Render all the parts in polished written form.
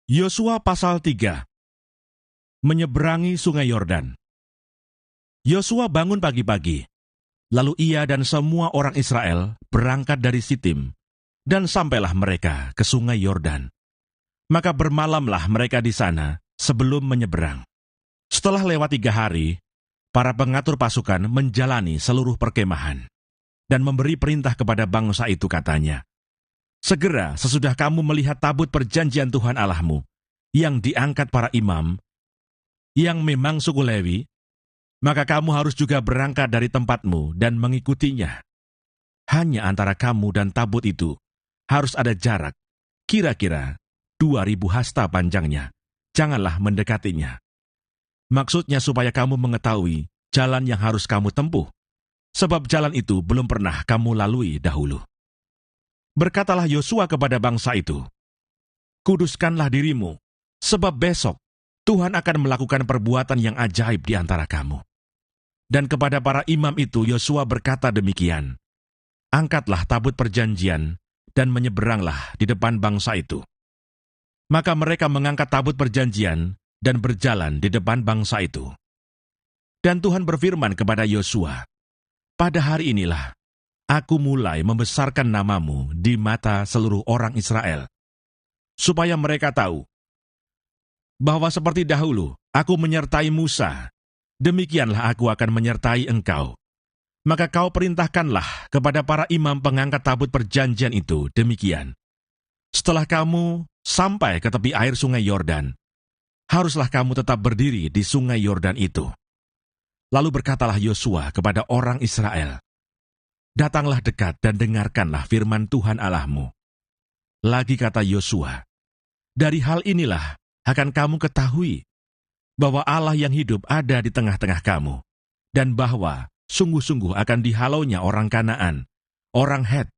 Yosua pasal 3. Menyeberangi sungai Yordan. Yosua bangun pagi-pagi, lalu ia dan semua orang Israel berangkat dari Sitim, dan sampailah mereka ke sungai Yordan. Maka bermalamlah mereka di sana sebelum menyeberang. Setelah lewat 3 hari, para pengatur pasukan menjalani seluruh perkemahan, dan memberi perintah kepada bangsa itu katanya, "Segera sesudah kamu melihat tabut perjanjian Tuhan Allahmu, yang diangkat para imam, yang memang suku Lewi, maka kamu harus juga berangkat dari tempatmu dan mengikutinya. Hanya antara kamu dan tabut itu harus ada jarak, kira-kira 2.000 hasta panjangnya. Janganlah mendekatinya. Maksudnya supaya kamu mengetahui jalan yang harus kamu tempuh, sebab jalan itu belum pernah kamu lalui dahulu." Berkatalah Yosua kepada bangsa itu, "Kuduskanlah dirimu, sebab besok Tuhan akan melakukan perbuatan yang ajaib di antara kamu." Dan kepada para imam itu Yosua berkata demikian, "Angkatlah tabut perjanjian dan menyeberanglah di depan bangsa itu." Maka mereka mengangkat tabut perjanjian dan berjalan di depan bangsa itu. Dan Tuhan berfirman kepada Yosua, "Pada hari inilah Aku mulai membesarkan namamu di mata seluruh orang Israel, supaya mereka tahu bahwa seperti dahulu Aku menyertai Musa, demikianlah Aku akan menyertai engkau. Maka kau perintahkanlah kepada para imam pengangkat tabut perjanjian itu demikian. Setelah kamu sampai ke tepi air sungai Yordan, haruslah kamu tetap berdiri di sungai Yordan itu." Lalu berkatalah Yosua kepada orang Israel, "Datanglah dekat dan dengarkanlah firman Tuhan Allahmu." Lagi kata Yosua, "Dari hal inilah akan kamu ketahui bahwa Allah yang hidup ada di tengah-tengah kamu, dan bahwa sungguh-sungguh akan dihalaunya orang Kanaan, orang Het,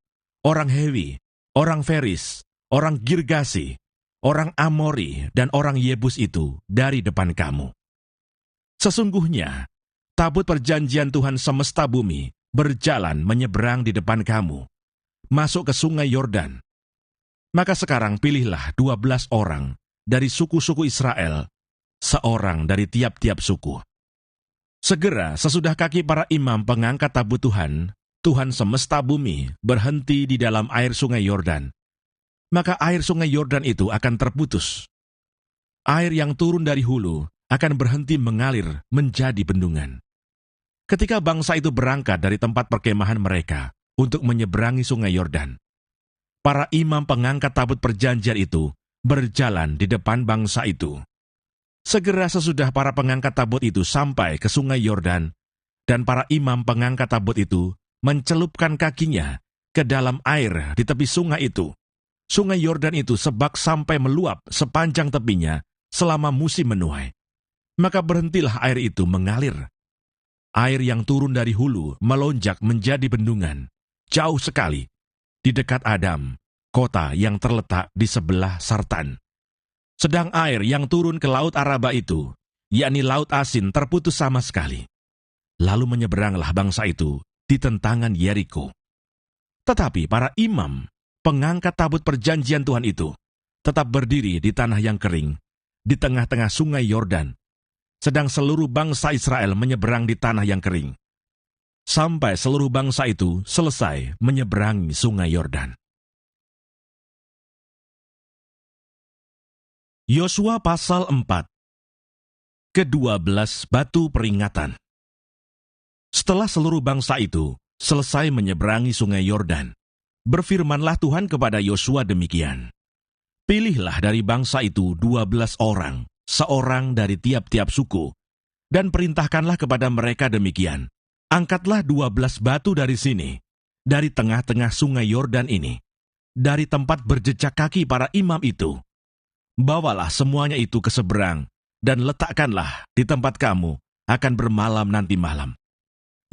orang Hewi, orang Feris, orang Girgasi, orang Amori, dan orang Yebus itu dari depan kamu. Sesungguhnya, tabut perjanjian Tuhan semesta bumi berjalan menyeberang di depan kamu, masuk ke sungai Yordan. Maka sekarang pilihlah 12 orang dari suku-suku Israel, seorang dari tiap-tiap suku. Segera sesudah kaki para imam pengangkat tabut Tuhan, Tuhan semesta bumi, berhenti di dalam air sungai Yordan, maka air sungai Yordan itu akan terputus. Air yang turun dari hulu akan berhenti mengalir menjadi bendungan. Ketika bangsa itu berangkat dari tempat perkemahan mereka untuk menyeberangi sungai Yordan, para imam pengangkat tabut perjanjian itu berjalan di depan bangsa itu. Segera sesudah para pengangkat tabut itu sampai ke sungai Yordan, dan para imam pengangkat tabut itu mencelupkan kakinya ke dalam air di tepi sungai itu, sungai Yordan itu sebak sampai meluap sepanjang tepinya selama musim menuai. Maka berhentilah air itu mengalir. Air yang turun dari hulu melonjak menjadi bendungan, jauh sekali, di dekat Adam, kota yang terletak di sebelah Sartan. Sedang air yang turun ke Laut Araba itu, yakni Laut Asin, terputus sama sekali. Lalu menyeberanglah bangsa itu di tentangan Yeriko. Tetapi para imam, pengangkat tabut perjanjian Tuhan itu, tetap berdiri di tanah yang kering, di tengah-tengah sungai Yordan, sedang seluruh bangsa Israel menyeberang di tanah yang kering, sampai seluruh bangsa itu selesai menyeberangi sungai Yordan. Yosua pasal 4. Ke-12 batu peringatan. Setelah seluruh bangsa itu selesai menyeberangi sungai Yordan, berfirmanlah Tuhan kepada Yosua demikian, "Pilihlah dari bangsa itu 12 orang, seorang dari tiap-tiap suku, dan perintahkanlah kepada mereka demikian, angkatlah 12 batu dari sini, dari tengah-tengah sungai Yordan ini, dari tempat berjejak kaki para imam itu. Bawalah semuanya itu ke seberang, dan letakkanlah di tempat kamu akan bermalam nanti malam."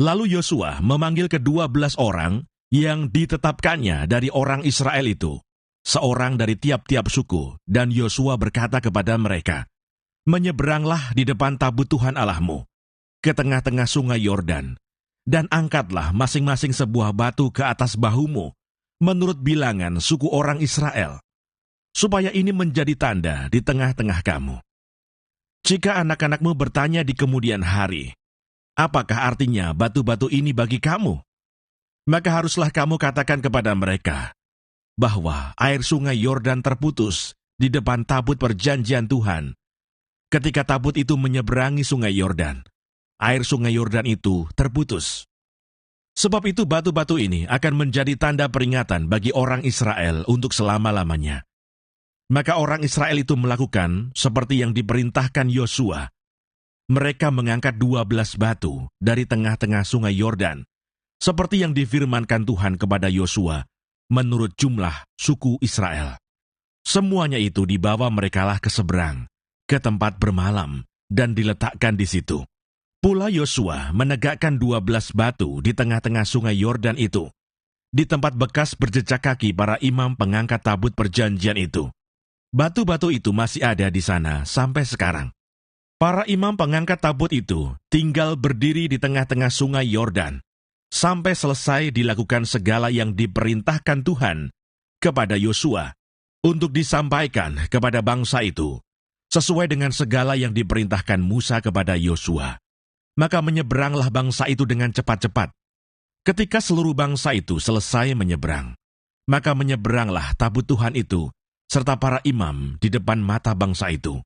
Lalu Yosua memanggil ke-12 orang yang ditetapkannya dari orang Israel itu, seorang dari tiap-tiap suku, dan Yosua berkata kepada mereka, "Menyeberanglah di depan tabut Tuhan Allahmu, ke tengah-tengah sungai Yordan, dan angkatlah masing-masing sebuah batu ke atas bahumu, menurut bilangan suku orang Israel. supaya ini menjadi tanda di tengah-tengah kamu. Jika anak-anakmu bertanya di kemudian hari, apakah artinya batu-batu ini bagi kamu? Maka haruslah kamu katakan kepada mereka bahwa air sungai Yordan terputus di depan tabut perjanjian Tuhan. Ketika tabut itu menyeberangi sungai Yordan, air sungai Yordan itu terputus. Sebab itu batu-batu ini akan menjadi tanda peringatan bagi orang Israel untuk selama-lamanya. Maka orang Israel itu melakukan seperti yang diperintahkan Yosua. Mereka mengangkat 12 batu dari tengah-tengah sungai Yordan, seperti yang difirmankan Tuhan kepada Yosua, menurut jumlah suku Israel. Semuanya itu dibawa merekalah ke seberang, ke tempat bermalam, dan diletakkan di situ. Pula Yosua menegakkan 12 batu di tengah-tengah sungai Yordan itu, di tempat bekas berjejak kaki para imam pengangkat tabut perjanjian itu. Batu-batu itu masih ada di sana sampai sekarang. Para imam pengangkat tabut itu tinggal berdiri di tengah-tengah sungai Yordan, sampai selesai dilakukan segala yang diperintahkan Tuhan kepada Yosua untuk disampaikan kepada bangsa itu, sesuai dengan segala yang diperintahkan Musa kepada Yosua. Maka menyeberanglah bangsa itu dengan cepat-cepat. Ketika seluruh bangsa itu selesai menyeberang, maka menyeberanglah tabut Tuhan itu, serta para imam di depan mata bangsa itu.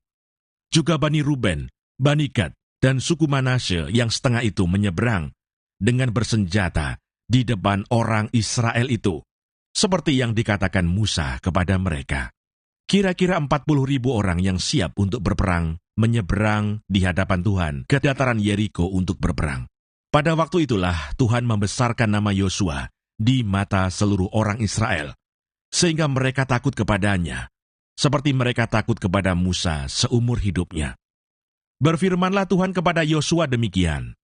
Juga Bani Ruben, Bani Gad, dan suku Manasye yang setengah itu menyeberang dengan bersenjata di depan orang Israel itu, seperti yang dikatakan Musa kepada mereka. Kira-kira 40.000 orang yang siap untuk berperang menyeberang di hadapan Tuhan ke dataran Yeriko untuk berperang. Pada waktu itulah Tuhan membesarkan nama Yosua di mata seluruh orang Israel, sehingga mereka takut kepadanya, seperti mereka takut kepada Musa seumur hidupnya. Berfirmanlah Tuhan kepada Yosua demikian,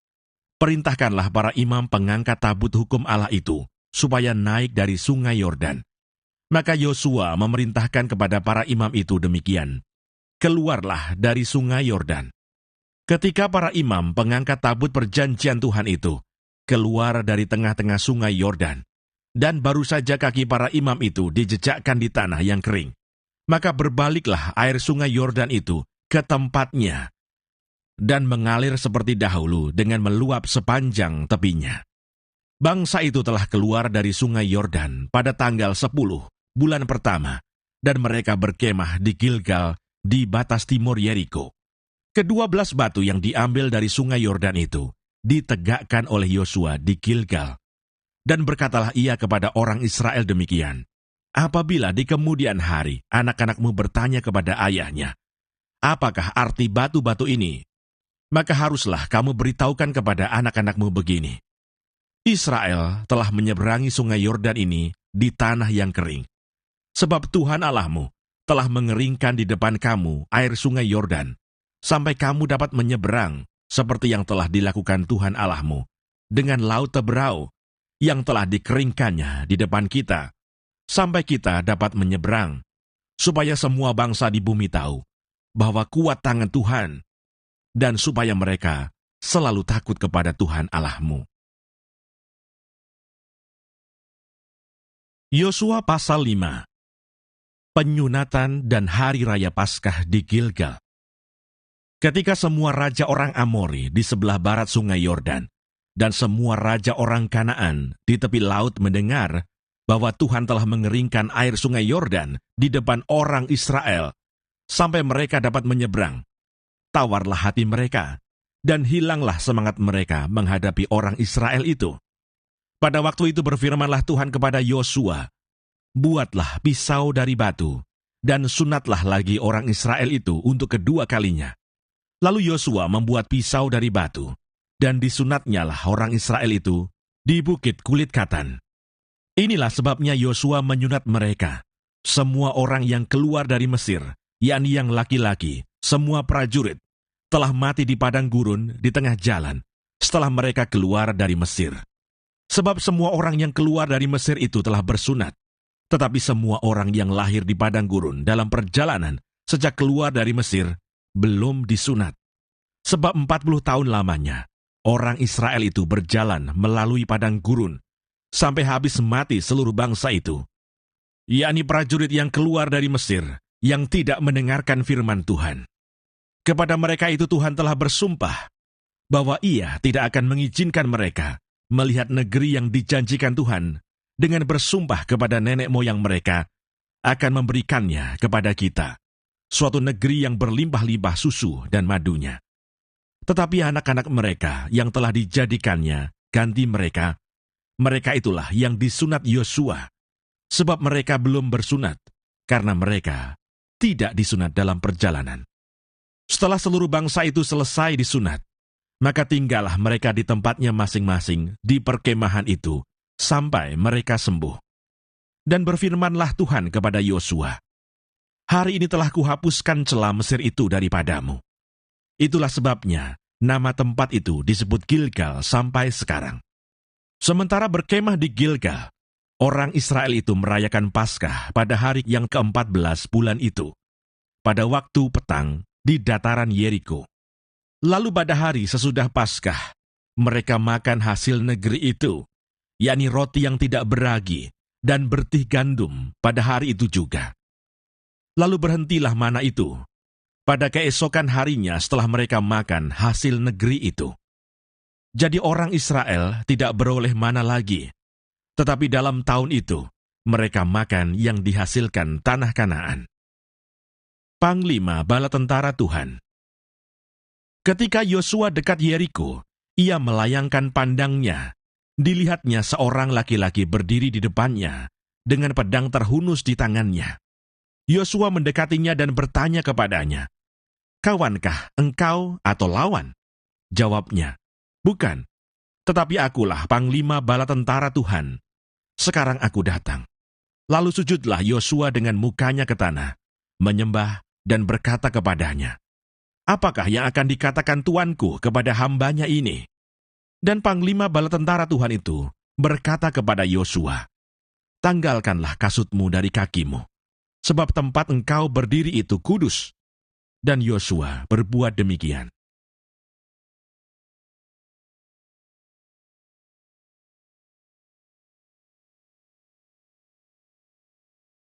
perintahkanlah para imam pengangkat tabut hukum Allah itu, supaya naik dari sungai Yordan. Maka Yosua memerintahkan kepada para imam itu demikian, keluarlah dari sungai Yordan. Ketika para imam pengangkat tabut perjanjian Tuhan itu keluar dari tengah-tengah sungai Yordan, dan baru saja kaki para imam itu dijejakkan di tanah yang kering, maka berbaliklah air sungai Yordan itu ke tempatnya, dan mengalir seperti dahulu dengan meluap sepanjang tepinya. Bangsa itu telah keluar dari sungai Yordan pada tanggal 10 bulan pertama, dan mereka berkemah di Gilgal, di batas timur Yeriko. Ke-12 batu yang diambil dari sungai Yordan itu ditegakkan oleh Yosua di Gilgal. Dan berkatalah ia kepada orang Israel demikian, apabila di kemudian hari anak-anakmu bertanya kepada ayahnya, apakah arti batu-batu ini? Maka haruslah kamu beritahukan kepada anak-anakmu begini, Israel telah menyeberangi sungai Yordan ini di tanah yang kering. Sebab Tuhan Allahmu telah mengeringkan di depan kamu air sungai Yordan, sampai kamu dapat menyeberang, seperti yang telah dilakukan Tuhan Allahmu, dengan laut Teberau, yang telah dikeringkannya di depan kita, sampai kita dapat menyeberang, supaya semua bangsa di bumi tahu, bahwa kuat tangan Tuhan, dan supaya mereka selalu takut kepada Tuhan Allahmu. Yosua pasal 5. Penyunatan dan Hari Raya Paskah di Gilgal. Ketika semua raja orang Amori di sebelah barat sungai Yordan, dan semua raja orang Kanaan di tepi laut mendengar bahwa Tuhan telah mengeringkan air sungai Yordan di depan orang Israel, sampai mereka dapat menyeberang, tawarlah hati mereka, dan hilanglah semangat mereka menghadapi orang Israel itu. Pada waktu itu berfirmanlah Tuhan kepada Yosua, buatlah pisau dari batu, dan sunatlah lagi orang Israel itu untuk kedua kalinya. Lalu Yosua membuat pisau dari batu, dan disunatnyalah orang Israel itu di bukit kulit katan. Inilah sebabnya Yosua menyunat mereka, semua orang yang keluar dari Mesir, yakni yang laki-laki, semua prajurit, telah mati di padang gurun di tengah jalan, setelah mereka keluar dari Mesir. Sebab semua orang yang keluar dari Mesir itu telah bersunat, tetapi semua orang yang lahir di padang gurun dalam perjalanan sejak keluar dari Mesir belum disunat. Sebab 40 tahun lamanya, orang Israel itu berjalan melalui padang gurun, sampai habis mati seluruh bangsa itu, yakni prajurit yang keluar dari Mesir, yang tidak mendengarkan firman Tuhan. Kepada mereka itu Tuhan telah bersumpah bahwa Ia tidak akan mengizinkan mereka melihat negeri yang dijanjikan Tuhan dengan bersumpah kepada nenek moyang mereka akan memberikannya kepada kita, suatu negeri yang berlimpah-limpah susu dan madunya. Tetapi anak-anak mereka yang telah dijadikannya ganti mereka itulah yang disunat Yosua, sebab mereka belum bersunat, karena mereka tidak disunat dalam perjalanan. Setelah seluruh bangsa itu selesai disunat, maka tinggallah mereka di tempatnya masing-masing di perkemahan itu, sampai mereka sembuh. Dan berfirmanlah Tuhan kepada Yosua, "Hari ini telah kuhapuskan celah Mesir itu daripadamu." Itulah sebabnya nama tempat itu disebut Gilgal sampai sekarang. Sementara berkemah di Gilgal, orang Israel itu merayakan Paskah pada hari yang ke-14 bulan itu, pada waktu petang di dataran Yeriko. Lalu pada hari sesudah Paskah, mereka makan hasil negeri itu, yakni roti yang tidak beragi dan bertih gandum pada hari itu juga. Lalu berhentilah mana itu pada keesokan harinya setelah mereka makan hasil negeri itu. Jadi orang Israel tidak beroleh mana lagi, tetapi dalam tahun itu mereka makan yang dihasilkan tanah Kanaan. Panglima bala tentara Tuhan. Ketika Yosua dekat Yeriko, ia melayangkan pandangnya. Dilihatnya seorang laki-laki berdiri di depannya dengan pedang terhunus di tangannya. Yosua mendekatinya dan bertanya kepadanya, "Kawankah engkau atau lawan?" Jawabnya, "Bukan, tetapi akulah panglima bala tentara Tuhan. Sekarang aku datang." Lalu sujudlah Yosua dengan mukanya ke tanah, menyembah dan berkata kepadanya, "Apakah yang akan dikatakan tuanku kepada hambanya ini?" Dan panglima bala tentara Tuhan itu berkata kepada Yosua, "Tanggalkanlah kasutmu dari kakimu, sebab tempat engkau berdiri itu kudus." Dan Yosua berbuat demikian.